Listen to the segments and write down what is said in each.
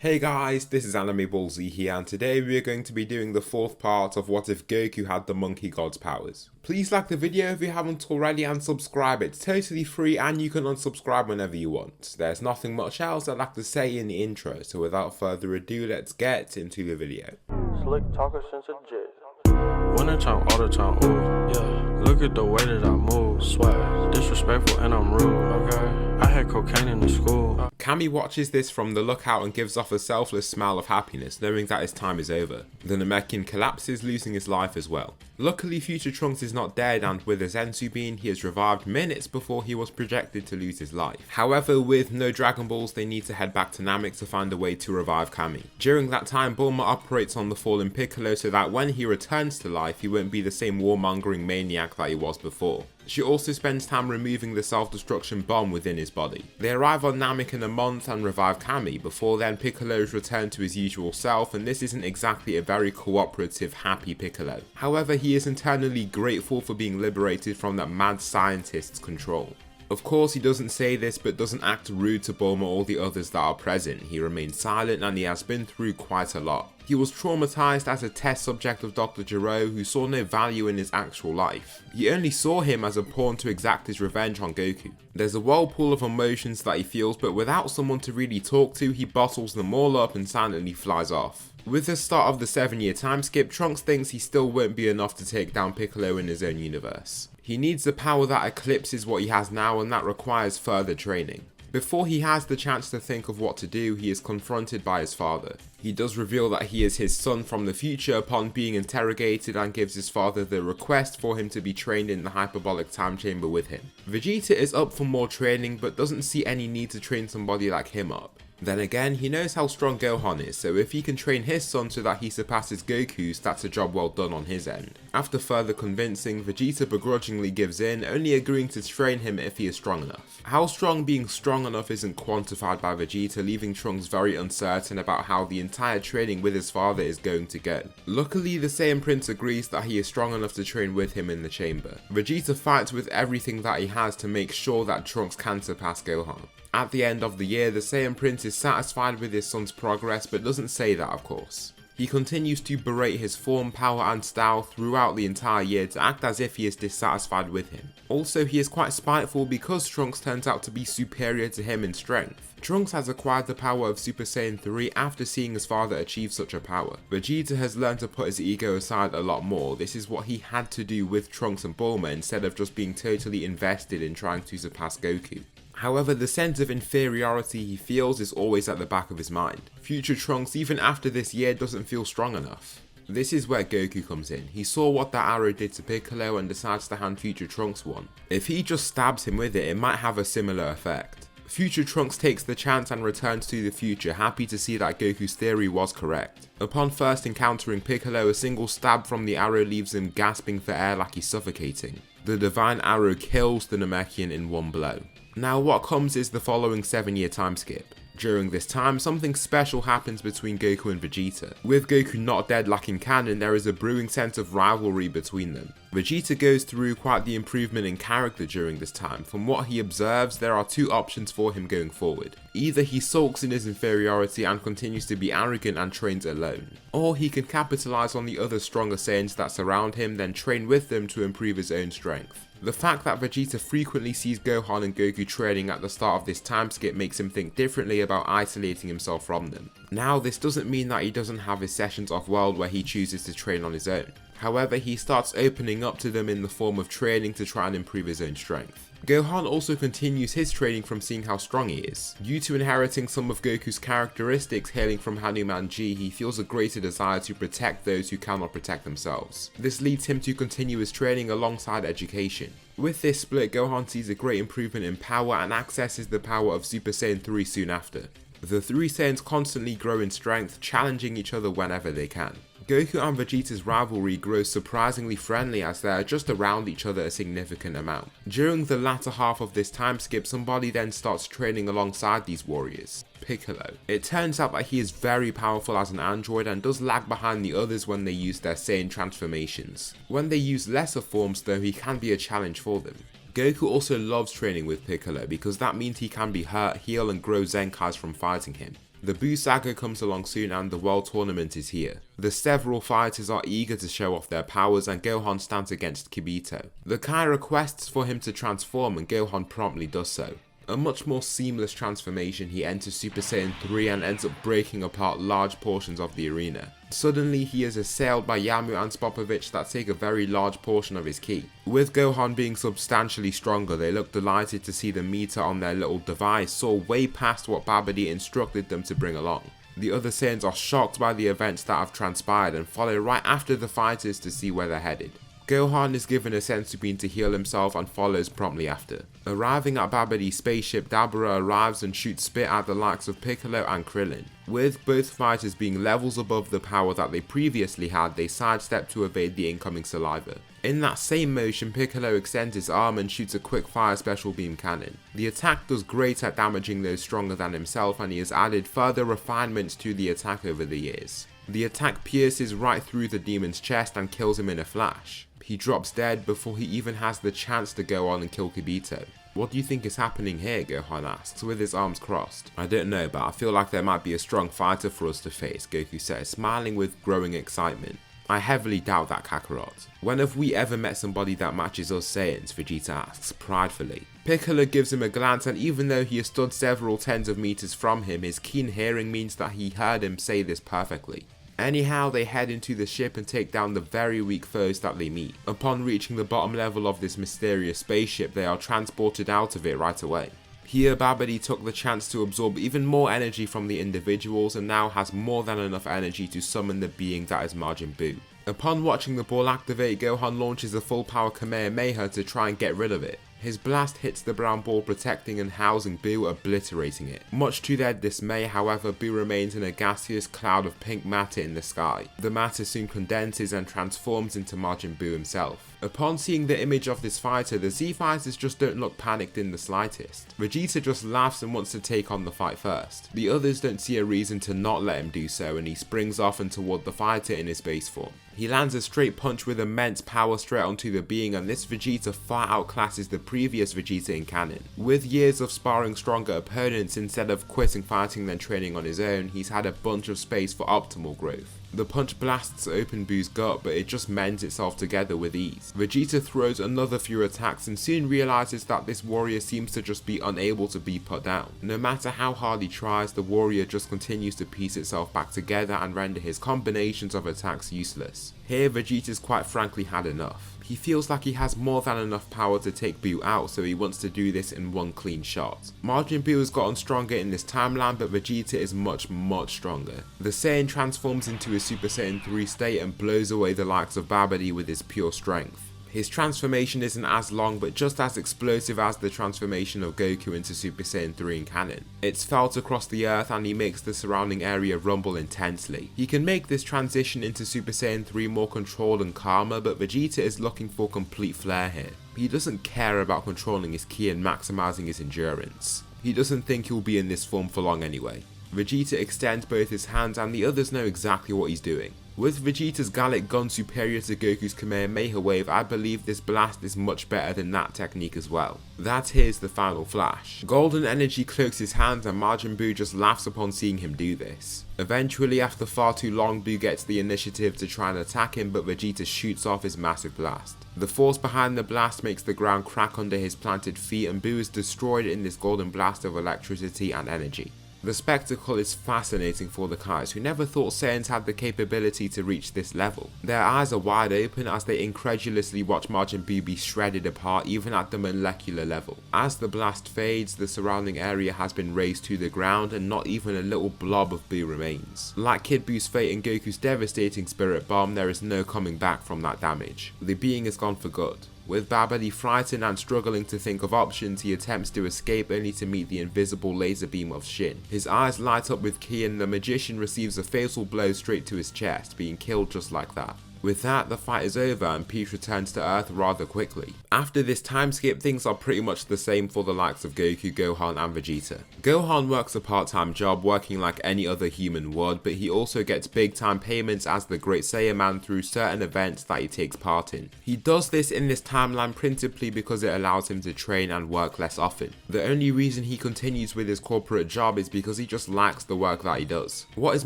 Hey guys, this is Anime Ball Z here, and today we are going to be doing the fourth part of what if Goku had the Monkey God's powers. Please like the video if you haven't already and subscribe, it's totally free and you can unsubscribe whenever you want. There's nothing much else I'd like to say in the intro, so without further ado let's get into the video. Slick talker since a jit. Winter time, all the time, ooh, yeah. Look at the way that I move, swag. Disrespectful and I'm rude, okay. I had cocaine in the school. Kami watches this from the lookout and gives off a selfless smile of happiness, knowing that his time is over. The Namekian collapses, losing his life as well. Luckily, Future Trunks is not dead, and with a Zensu bean, he is revived minutes before he was projected to lose his life. However, with no Dragon Balls, they need to head back to Namek to find a way to revive Kami. During that time, Bulma operates on the fallen Piccolo so that when he returns to life, he won't be the same warmongering maniac that he was before. She also spends time removing the self-destruction bomb within his body. They arrive on Namek in a month and revive Kami. Before then, Piccolo's returned to his usual self, and this isn't exactly a very cooperative, happy Piccolo. However, he is internally grateful for being liberated from that mad scientist's control. Of course, he doesn't say this, but doesn't act rude to Bulma or the others that are present. He remains silent and he has been through quite a lot. He was traumatized as a test subject of Dr. Gero, who saw no value in his actual life. He only saw him as a pawn to exact his revenge on Goku. There's a whirlpool of emotions that he feels, but without someone to really talk to, he bottles them all up and silently flies off. With the start of the 7-year time skip, Trunks thinks he still won't be enough to take down Piccolo in his own universe. He needs a power that eclipses what he has now, and that requires further training. Before he has the chance to think of what to do, he is confronted by his father. He does reveal that he is his son from the future upon being interrogated, and gives his father the request for him to be trained in the hyperbolic time chamber with him. Vegeta is up for more training but doesn't see any need to train somebody like him up. Then again, he knows how strong Gohan is, so if he can train his son so that he surpasses Goku's, that's a job well done on his end. After further convincing, Vegeta begrudgingly gives in, only agreeing to train him if he is strong enough. How strong being strong enough isn't quantified by Vegeta, leaving Trunks very uncertain about how the entire training with his father is going to go. Luckily, the Saiyan Prince agrees that he is strong enough to train with him in the chamber. Vegeta fights with everything that he has to make sure that Trunks can surpass Gohan. At the end of the year, the Saiyan Prince is satisfied with his son's progress, but doesn't say that, of course. He continues to berate his form, power and style throughout the entire year to act as if he is dissatisfied with him. Also, he is quite spiteful because Trunks turns out to be superior to him in strength. Trunks has acquired the power of Super Saiyan 3 after seeing his father achieve such a power. Vegeta has learned to put his ego aside a lot more. This is what he had to do with Trunks and Bulma instead of just being totally invested in trying to surpass Goku. However, the sense of inferiority he feels is always at the back of his mind. Future Trunks, even after this year, doesn't feel strong enough. This is where Goku comes in. He saw what that arrow did to Piccolo and decides to hand Future Trunks one. If he just stabs him with it, it might have a similar effect. Future Trunks takes the chance and returns to the future, happy to see that Goku's theory was correct. Upon first encountering Piccolo, a single stab from the arrow leaves him gasping for air like he's suffocating. The divine arrow kills the Namekian in one blow. Now what comes is the following 7-year time skip. During this time, something special happens between Goku and Vegeta. With Goku not dead like in canon, there is a brewing sense of rivalry between them. Vegeta goes through quite the improvement in character during this time. From what he observes, there are two options for him going forward. Either he sulks in his inferiority and continues to be arrogant and trains alone, or he can capitalize on the other stronger Saiyans that surround him, then train with them to improve his own strength. The fact that Vegeta frequently sees Gohan and Goku training at the start of this time skip makes him think differently about isolating himself from them. Now, this doesn't mean that he doesn't have his sessions off-world where he chooses to train on his own. However, he starts opening up to them in the form of training to try and improve his own strength. Gohan also continues his training from seeing how strong he is. Due to inheriting some of Goku's characteristics hailing from Hanuman G, he feels a greater desire to protect those who cannot protect themselves. This leads him to continue his training alongside education. With this split, Gohan sees a great improvement in power and accesses the power of Super Saiyan 3 soon after. The three Saiyans constantly grow in strength, challenging each other whenever they can. Goku and Vegeta's rivalry grows surprisingly friendly as they are just around each other a significant amount. During the latter half of this time skip, somebody then starts training alongside these warriors. Piccolo. It turns out that he is very powerful as an android and does lag behind the others when they use their Saiyan transformations. When they use lesser forms though, he can be a challenge for them. Goku also loves training with Piccolo because that means he can be hurt, heal and grow Zenkais from fighting him. The Buu saga comes along soon and the World Tournament is here. The several fighters are eager to show off their powers and Gohan stands against Kibito. The Kai requests for him to transform and Gohan promptly does so. A much more seamless transformation, he enters Super Saiyan 3 and ends up breaking apart large portions of the arena. Suddenly he is assailed by Yamu and Spopovich that take a very large portion of his ki. With Gohan being substantially stronger, they look delighted to see the meter on their little device soar way past what Babidi instructed them to bring along. The other Saiyans are shocked by the events that have transpired and follow right after the fighters to see where they're headed. Gohan is given a senzu bean to heal himself and follows promptly after. Arriving at Babidi's spaceship, Dabura arrives and shoots spit at the likes of Piccolo and Krillin. With both fighters being levels above the power that they previously had, they sidestep to evade the incoming saliva. In that same motion, Piccolo extends his arm and shoots a quick fire special beam cannon. The attack does great at damaging those stronger than himself, and he has added further refinements to the attack over the years. The attack pierces right through the demon's chest and kills him in a flash. He drops dead before he even has the chance to go on and kill Kibito. What do you think is happening here, Gohan asks, with his arms crossed. I don't know, but I feel like there might be a strong fighter for us to face, Goku says, smiling with growing excitement. I heavily doubt that, Kakarot. When have we ever met somebody that matches us Saiyans, Vegeta asks, pridefully. Piccolo gives him a glance, and even though he has stood several tens of meters from him, his keen hearing means that he heard him say this perfectly. Anyhow, they head into the ship and take down the very weak foes that they meet. Upon reaching the bottom level of this mysterious spaceship, they are transported out of it right away. Here, Babidi took the chance to absorb even more energy from the individuals and now has more than enough energy to summon the being that is Majin Buu. Upon watching the ball activate, Gohan launches a full power Kamehameha to try and get rid of it. His blast hits the brown ball, protecting and housing Buu, obliterating it. Much to their dismay, however, Buu remains in a gaseous cloud of pink matter in the sky. The matter soon condenses and transforms into Majin Buu himself. Upon seeing the image of this fighter, the Z fighters just don't look panicked in the slightest. Vegeta just laughs and wants to take on the fight first. The others don't see a reason to not let him do so, and he springs off and toward the fighter in his base form. He lands a straight punch with immense power straight onto the being, and this Vegeta far outclasses the previous Vegeta in canon. With years of sparring stronger opponents, instead of quitting fighting then training on his own, he's had a bunch of space for optimal growth. The punch blasts open Buu's gut, but it just mends itself together with ease. Vegeta throws another few attacks and soon realizes that this warrior seems to just be unable to be put down. No matter how hard he tries, the warrior just continues to piece itself back together and render his combinations of attacks useless. Here, Vegeta's quite frankly had enough. He feels like he has more than enough power to take Buu out, so he wants to do this in one clean shot. Majin Buu has gotten stronger in this timeline, but Vegeta is much stronger. The Saiyan transforms into his Super Saiyan 3 state and blows away the likes of Babidi with his pure strength. His transformation isn't as long, but just as explosive as the transformation of Goku into Super Saiyan 3 in canon. It's felt across the earth and he makes the surrounding area rumble intensely. He can make this transition into Super Saiyan 3 more controlled and calmer, but Vegeta is looking for complete flair here. He doesn't care about controlling his ki and maximizing his endurance. He doesn't think he'll be in this form for long anyway. Vegeta extends both his hands and the others know exactly what he's doing. With Vegeta's Gallic gun superior to Goku's Kamehameha wave, I believe this blast is much better than that technique as well. That here's the final flash. Golden energy cloaks his hands and Majin Buu just laughs upon seeing him do this. Eventually, after far too long, Buu gets the initiative to try and attack him, but Vegeta shoots off his massive blast. The force behind the blast makes the ground crack under his planted feet and Buu is destroyed in this golden blast of electricity and energy. The spectacle is fascinating for the Kais, who never thought Saiyans had the capability to reach this level. Their eyes are wide open as they incredulously watch Majin Buu be shredded apart even at the molecular level. As the blast fades, the surrounding area has been razed to the ground and not even a little blob of Buu remains. Like Kid Buu's fate and Goku's devastating spirit bomb, there is no coming back from that damage. The being is gone for good. With Babidi frightened and struggling to think of options, he attempts to escape only to meet the invisible laser beam of Shin. His eyes light up with ki and the magician receives a fatal blow straight to his chest, being killed just like that. With that, the fight is over and Peach returns to Earth rather quickly. After this time skip, things are pretty much the same for the likes of Goku, Gohan and Vegeta. Gohan works a part-time job working like any other human would, but he also gets big time payments as the Great Saiyaman through certain events that he takes part in. He does this in this timeline principally because it allows him to train and work less often. The only reason he continues with his corporate job is because he just likes the work that he does. What is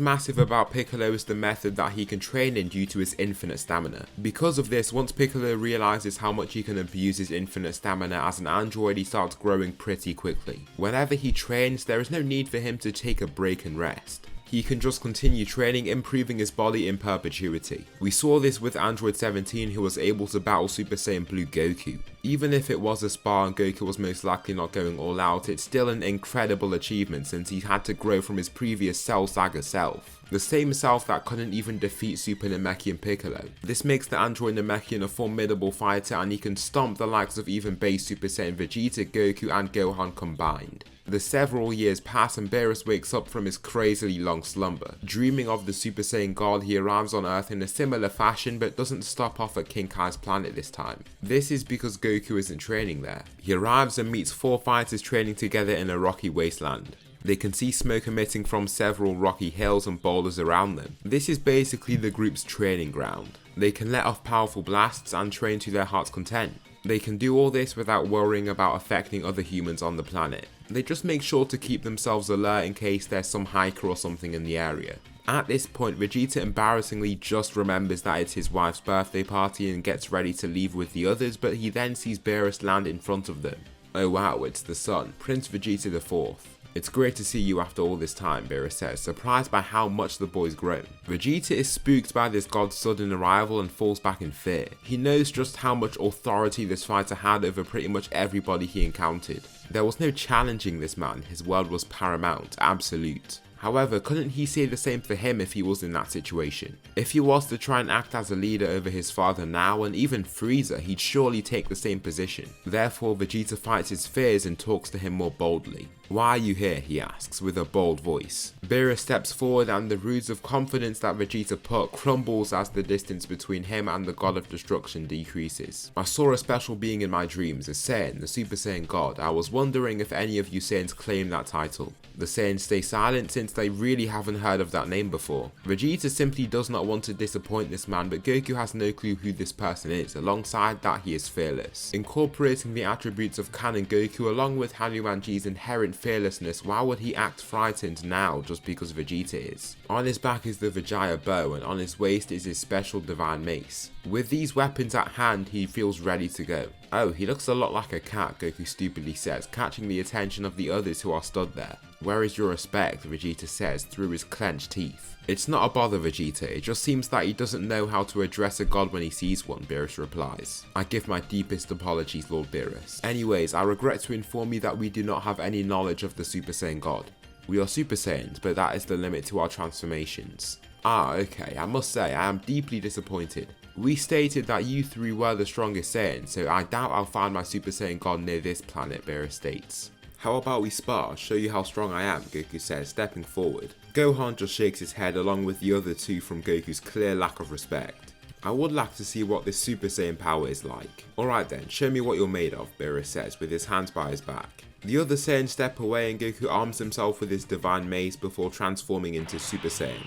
massive about Piccolo is the method that he can train in due to his infinite stamina. Because of this, once Piccolo realizes how much he can abuse his infinite stamina as an android, he starts growing pretty quickly. Whenever he trains, there is no need for him to take a break and rest. He can just continue training, improving his body in perpetuity. We saw this with Android 17, who was able to battle Super Saiyan Blue Goku. Even if it was a spar and Goku was most likely not going all out, it's still an incredible achievement since he had to grow from his previous Cell Saga self. The same self that couldn't even defeat Super Namekian Piccolo. This makes the android Namekian a formidable fighter and he can stomp the likes of even base Super Saiyan Vegeta, Goku and Gohan combined. The several years pass and Beerus wakes up from his crazily long slumber. Dreaming of the Super Saiyan God, he arrives on Earth in a similar fashion but doesn't stop off at King Kai's planet this time. This is because Goku isn't training there. He arrives and meets 4 fighters training together in a rocky wasteland. They can see smoke emitting from several rocky hills and boulders around them. This is basically the group's training ground. They can let off powerful blasts and train to their heart's content. They can do all this without worrying about affecting other humans on the planet. They just make sure to keep themselves alert in case there's some hiker or something in the area. At this point, Vegeta embarrassingly just remembers that it's his wife's birthday party and gets ready to leave with the others, but he then sees Beerus land in front of them. Oh wow, it's the son, Prince Vegeta IV. It's great to see you after all this time, Beerus says, surprised by how much the boy's grown. Vegeta is spooked by this god's sudden arrival and falls back in fear. He knows just how much authority this fighter had over pretty much everybody he encountered. There was no challenging this man, his word was paramount, absolute. However, couldn't he say the same for him if he was in that situation? If he was to try and act as a leader over his father now and even Frieza, he'd surely take the same position. Therefore, Vegeta fights his fears and talks to him more boldly. Why are you here? He asks with a bold voice. Beerus steps forward and the roots of confidence that Vegeta put crumbles as the distance between him and the God of Destruction decreases. I saw a special being in my dreams, a Saiyan, the Super Saiyan God. I was wondering if any of you Saiyans claim that title. The Saiyans stay silent since they really haven't heard of that name before. Vegeta simply does not want to disappoint this man, but Goku has no clue who this person is. Alongside that, he is fearless. Incorporating the attributes of Canon Goku along with Hanumanji's inherent fearlessness, why would he act frightened now just because Vegeta is? On his back is the Vegeta bow and on his waist is his special divine mace. With these weapons at hand, he feels ready to go. Oh, he looks a lot like a cat, Goku stupidly says, catching the attention of the others who are stood there. Where is your respect? Vegeta says through his clenched teeth. It's not a bother, Vegeta, it just seems that he doesn't know how to address a god when he sees one, Beerus replies. I give my deepest apologies, Lord Beerus. Anyways, I regret to inform you that we do not have any knowledge of the Super Saiyan God. We are Super Saiyans, but that is the limit to our transformations. Ah, okay, I must say, I am deeply disappointed. We stated that you 3 were the strongest Saiyans, so I doubt I'll find my Super Saiyan God near this planet, Beerus states. How about we spar, show you how strong I am, Goku says, stepping forward. Gohan just shakes his head along with the other 2 from Goku's clear lack of respect. I would like to see what this Super Saiyan power is like. Alright then, show me what you're made of, Beerus says with his hands by his back. The other Saiyans step away and Goku arms himself with his divine mace before transforming into Super Saiyan.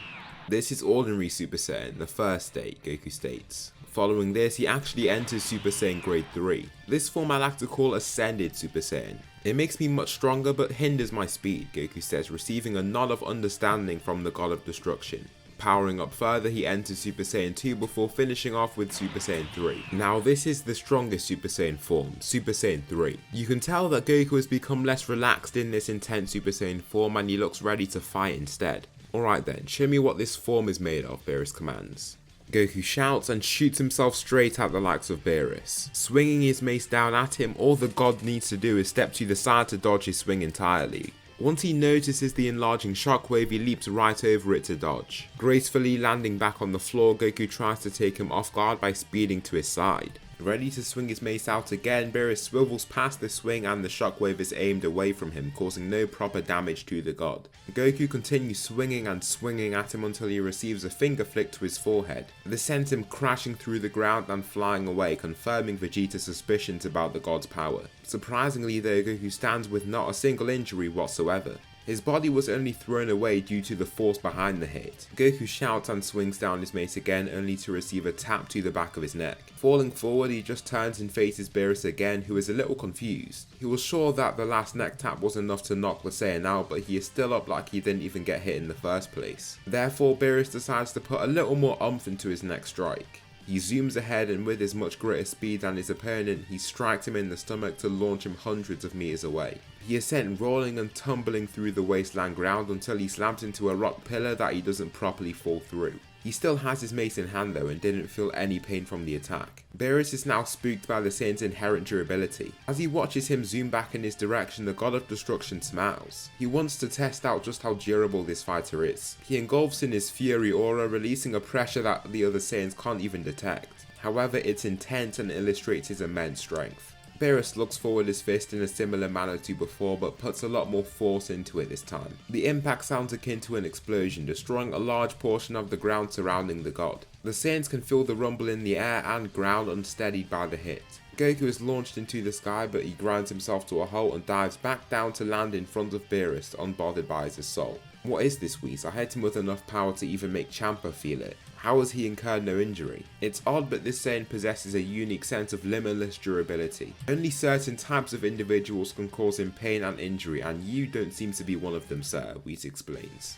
This is ordinary Super Saiyan, the first state, Goku states. Following this, he actually enters Super Saiyan Grade 3. This form I like to call Ascended Super Saiyan. It makes me much stronger but hinders my speed, Goku says, receiving a nod of understanding from the God of Destruction. Powering up further, he enters Super Saiyan 2 before finishing off with Super Saiyan 3. Now this is the strongest Super Saiyan form, Super Saiyan 3. You can tell that Goku has become less relaxed in this intense Super Saiyan form and he looks ready to fight instead. Alright then, show me what this form is made of, Beerus commands. Goku shouts and shoots himself straight at the likes of Beerus. Swinging his mace down at him, all the god needs to do is step to the side to dodge his swing entirely. Once he notices the enlarging shockwave, he leaps right over it to dodge. Gracefully landing back on the floor, Goku tries to take him off guard by speeding to his side. Ready to swing his mace out again, Beerus swivels past the swing and the shockwave is aimed away from him, causing no proper damage to the god. Goku continues swinging and swinging at him until he receives a finger flick to his forehead. This sends him crashing through the ground and flying away, confirming Vegeta's suspicions about the god's power. Surprisingly though, Goku stands with not a single injury whatsoever. His body was only thrown away due to the force behind the hit. Goku shouts and swings down his mace again, only to receive a tap to the back of his neck. Falling forward, he just turns and faces Beerus again, who is a little confused. He was sure that the last neck tap was enough to knock the Saiyan out, but he is still up like he didn't even get hit in the first place. Therefore, Beerus decides to put a little more oomph into his next strike. He zooms ahead and with his much greater speed than his opponent, he strikes him in the stomach to launch him hundreds of meters away. He is sent rolling and tumbling through the wasteland ground until he slams into a rock pillar that he doesn't properly fall through. He still has his mace in hand though and didn't feel any pain from the attack. Beerus is now spooked by the Saiyan's inherent durability. As he watches him zoom back in his direction, the God of Destruction smiles. He wants to test out just how durable this fighter is. He engulfs in his Fury aura, releasing a pressure that the other Saiyans can't even detect. However, it's intense and illustrates his immense strength. Beerus looks forward his fist in a similar manner to before, but puts a lot more force into it this time. The impact sounds akin to an explosion, destroying a large portion of the ground surrounding the god. The Saiyans can feel the rumble in the air and ground unsteadied by the hit. Goku is launched into the sky, but he grinds himself to a halt and dives back down to land in front of Beerus, unbothered by his assault. What is this Whis? I hit him with enough power to even make Champa feel it. How has he incurred no injury? It's odd, but this Saiyan possesses a unique sense of limitless durability. Only certain types of individuals can cause him pain and injury, and you don't seem to be one of them, sir, Whis explains.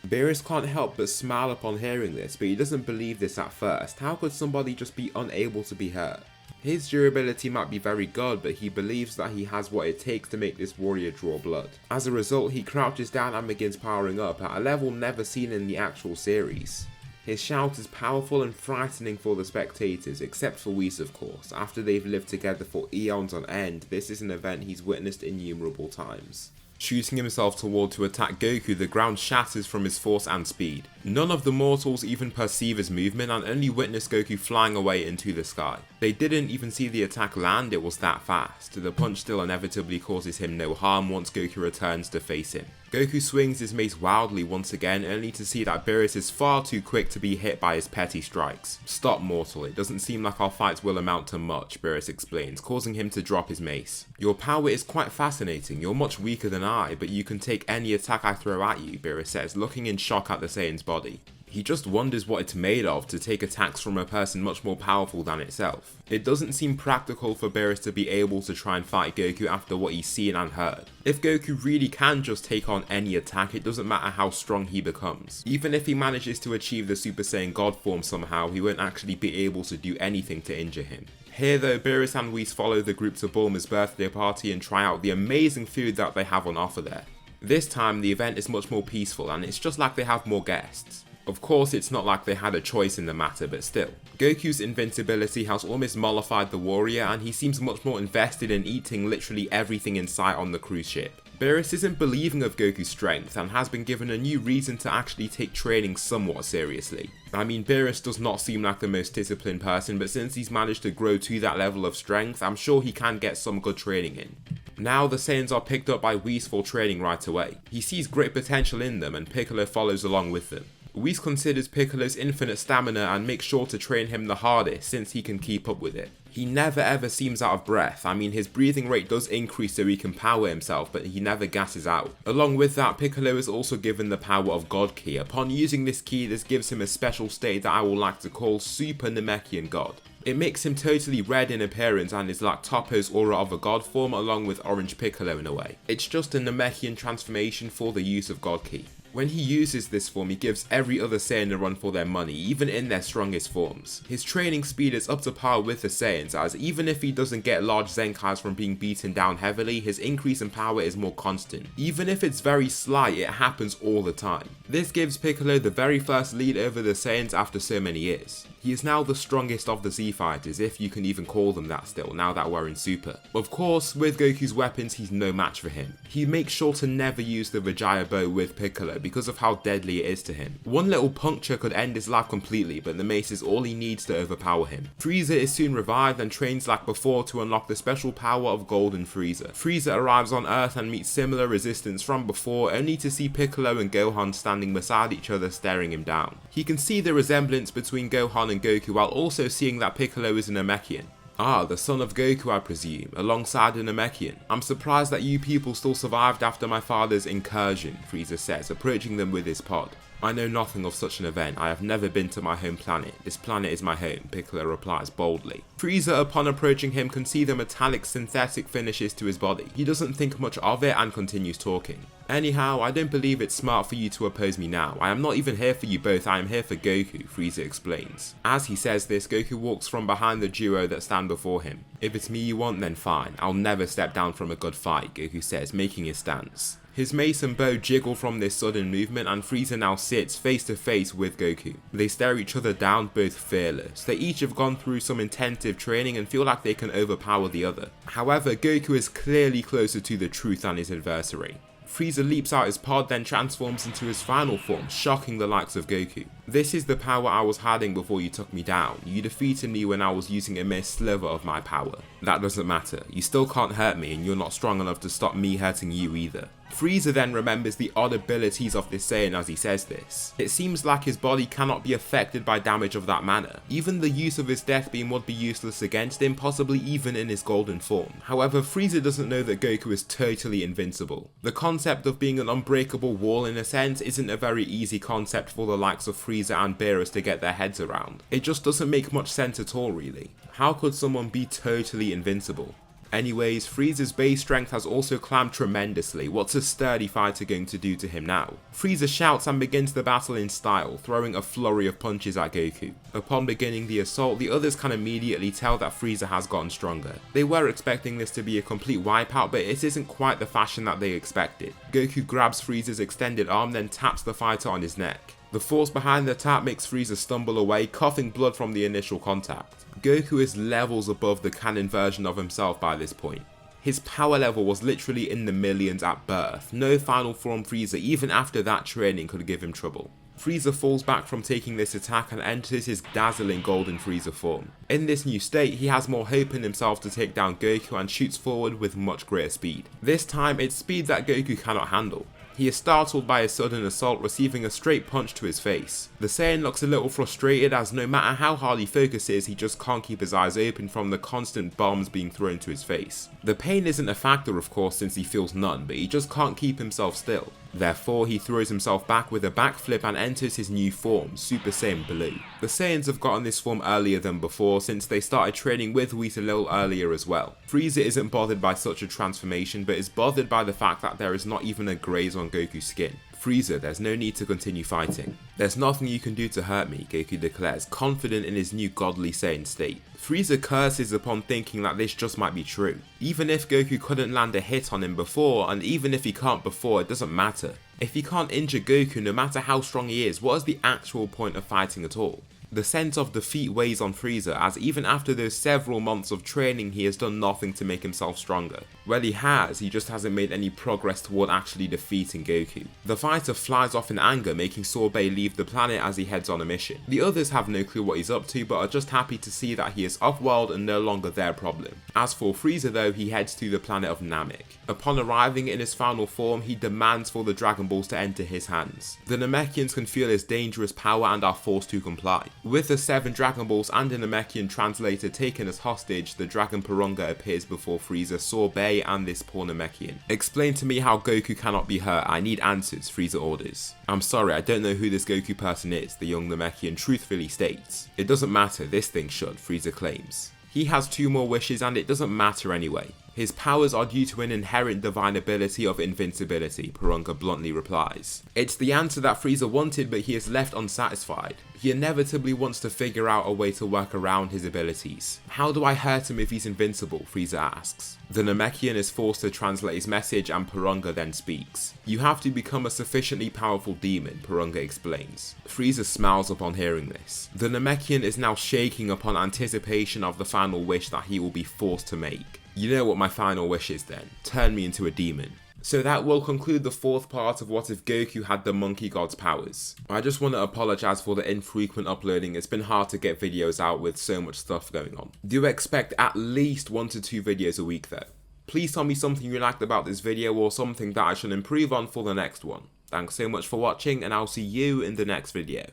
Beerus can't help but smile upon hearing this, but he doesn't believe this at first. How could somebody just be unable to be hurt? His durability might be very good, but he believes that he has what it takes to make this warrior draw blood. As a result, he crouches down and begins powering up at a level never seen in the actual series. His shout is powerful and frightening for the spectators, except for Whis of course. After they've lived together for eons on end, this is an event he's witnessed innumerable times. Shooting himself toward to attack Goku, the ground shatters from his force and speed. None of the mortals even perceive his movement and only witness Goku flying away into the sky. They didn't even see the attack land, it was that fast. The punch still inevitably causes him no harm once Goku returns to face him. Goku swings his mace wildly once again, only to see that Beerus is far too quick to be hit by his petty strikes. Stop, mortal, it doesn't seem like our fights will amount to much, Beerus explains, causing him to drop his mace. Your power is quite fascinating, you're much weaker than I, but you can take any attack I throw at you, Beerus says, looking in shock at the Saiyan's body. He just wonders what it's made of to take attacks from a person much more powerful than itself. It doesn't seem practical for Beerus to be able to try and fight Goku after what he's seen and heard. If Goku really can just take on any attack, it doesn't matter how strong he becomes. Even if he manages to achieve the Super Saiyan God form somehow, he won't actually be able to do anything to injure him. Here though, Beerus and Whis follow the group to Bulma's birthday party and try out the amazing food that they have on offer there. This time the event is much more peaceful and it's just like they have more guests. Of course, it's not like they had a choice in the matter, but still. Goku's invincibility has almost mollified the warrior and he seems much more invested in eating literally everything in sight on the cruise ship. Beerus isn't believing of Goku's strength and has been given a new reason to actually take training somewhat seriously. I mean, Beerus does not seem like the most disciplined person, but since he's managed to grow to that level of strength, I'm sure he can get some good training in. Now the Saiyans are picked up by Whis for training right away. He sees great potential in them and Piccolo follows along with them. Whis considers Piccolo's infinite stamina and makes sure to train him the hardest since he can keep up with it. He never ever seems out of breath. I mean, his breathing rate does increase so he can power himself, but he never gasses out. Along with that, Piccolo is also given the power of God Ki. Upon using this ki, this gives him a special state that I would like to call Super Namekian God. It makes him totally red in appearance and is like Toppo's aura of a god form along with Orange Piccolo in a way. It's just a Namekian transformation for the use of God Ki. When he uses this form, he gives every other Saiyan a run for their money, even in their strongest forms. His training speed is up to par with the Saiyans, as even if he doesn't get large Zenkais from being beaten down heavily, his increase in power is more constant. Even if it's very slight, it happens all the time. This gives Piccolo the very first lead over the Saiyans after so many years. He is now the strongest of the Z fighters, if you can even call them that still, now that we're in Super. Of course, with Goku's weapons, he's no match for him. He makes sure to never use the Vegeta bow with Piccolo because of how deadly it is to him. One little puncture could end his life completely, but the mace is all he needs to overpower him. Frieza is soon revived and trains like before to unlock the special power of Golden Frieza. Frieza arrives on Earth and meets similar resistance from before, only to see Piccolo and Gohan standing beside each other staring him down. He can see the resemblance between Gohan and Goku while also seeing that Piccolo is a Namekian. Ah, the son of Goku, I presume, alongside a Namekian. I'm surprised that you people still survived after my father's incursion, Frieza says, approaching them with his pod. I know nothing of such an event. I have never been to my home planet. This planet is my home, Piccolo replies boldly. Frieza, upon approaching him, can see the metallic synthetic finishes to his body. He doesn't think much of it and continues talking. Anyhow, I don't believe it's smart for you to oppose me now. I am not even here for you both, I am here for Goku, Frieza explains. As he says this, Goku walks from behind the duo that stand before him. If it's me you want, then fine. I'll never step down from a good fight, Goku says, making his stance. His mace and bow jiggle from this sudden movement and Frieza now sits face to face with Goku. They stare each other down, both fearless. They each have gone through some intensive training and feel like they can overpower the other. However, Goku is clearly closer to the truth than his adversary. Frieza leaps out his pod, then transforms into his final form, shocking the likes of Goku. This is the power I was hiding before you took me down. You defeated me when I was using a mere sliver of my power. That doesn't matter. You still can't hurt me and you're not strong enough to stop me hurting you either. Frieza then remembers the odd abilities of this Saiyan as he says this. It seems like his body cannot be affected by damage of that manner. Even the use of his death beam would be useless against him, possibly even in his golden form. However, Frieza doesn't know that Goku is totally invincible. The concept of being an unbreakable wall in a sense isn't a very easy concept for the likes of Frieza and Beerus to get their heads around. It just doesn't make much sense at all really. How could someone be totally invincible? Anyways, Frieza's base strength has also climbed tremendously. What's a sturdy fighter going to do to him now? Frieza shouts and begins the battle in style, throwing a flurry of punches at Goku. Upon beginning the assault, the others can immediately tell that Frieza has gotten stronger. They were expecting this to be a complete wipeout, but it isn't quite the fashion that they expected. Goku grabs Frieza's extended arm, then taps the fighter on his neck. The force behind the tap makes Frieza stumble away, coughing blood from the initial contact. Goku is levels above the canon version of himself by this point. His power level was literally in the millions at birth. No final form Frieza, even after that training, could give him trouble. Frieza falls back from taking this attack and enters his dazzling Golden Frieza form. In this new state, he has more hope in himself to take down Goku and shoots forward with much greater speed. This time, it's speed that Goku cannot handle. He is startled by a sudden assault, receiving a straight punch to his face. The Saiyan looks a little frustrated as no matter how hard he focuses, he just can't keep his eyes open from the constant bombs being thrown to his face. The pain isn't a factor of course since he feels none, but he just can't keep himself still. Therefore, he throws himself back with a backflip and enters his new form, Super Saiyan Blue. The Saiyans have gotten this form earlier than before since they started training with Whis a little earlier as well. Frieza isn't bothered by such a transformation, but is bothered by the fact that there is not even a graze on Goku's skin. Frieza, there's no need to continue fighting. There's nothing you can do to hurt me, Goku declares, confident in his new godly Saiyan state. Frieza curses upon thinking that this just might be true. Even if Goku couldn't land a hit on him before, and even if he can't before, it doesn't matter. If he can't injure Goku no matter how strong he is, what is the actual point of fighting at all? The sense of defeat weighs on Frieza, as even after those several months of training he has done nothing to make himself stronger. Well, he just hasn't made any progress toward actually defeating Goku. The fighter flies off in anger, making Sorbet leave the planet as he heads on a mission. The others have no clue what he's up to, but are just happy to see that he is off-world and no longer their problem. As for Frieza though, he heads to the planet of Namek. Upon arriving in his final form, he demands for the Dragon Balls to enter his hands. The Namekians can feel his dangerous power and are forced to comply. With the 7 Dragon Balls and a Namekian translator taken as hostage, the Dragon Purunga appears before Frieza, Sorbet and this poor Namekian. Explain to me how Goku cannot be hurt, I need answers, Frieza orders. I'm sorry, I don't know who this Goku person is, the young Namekian truthfully states. It doesn't matter, this thing should, Frieza claims. He has 2 more wishes and it doesn't matter anyway. His powers are due to an inherent divine ability of invincibility, Porunga bluntly replies. It's the answer that Frieza wanted, but he is left unsatisfied. He inevitably wants to figure out a way to work around his abilities. How do I hurt him if he's invincible? Frieza asks. The Namekian is forced to translate his message and Porunga then speaks. You have to become a sufficiently powerful demon, Porunga explains. Frieza smiles upon hearing this. The Namekian is now shaking upon anticipation of the final wish that he will be forced to make. You know what my final wish is then. Turn me into a demon. So that will conclude the fourth part of What If Goku Had the Monkey God's Powers. I just want to apologise for the infrequent uploading. It's been hard to get videos out with so much stuff going on. Do expect at least 1 to 2 videos a week though. Please tell me something you liked about this video or something that I should improve on for the next one. Thanks so much for watching and I'll see you in the next video.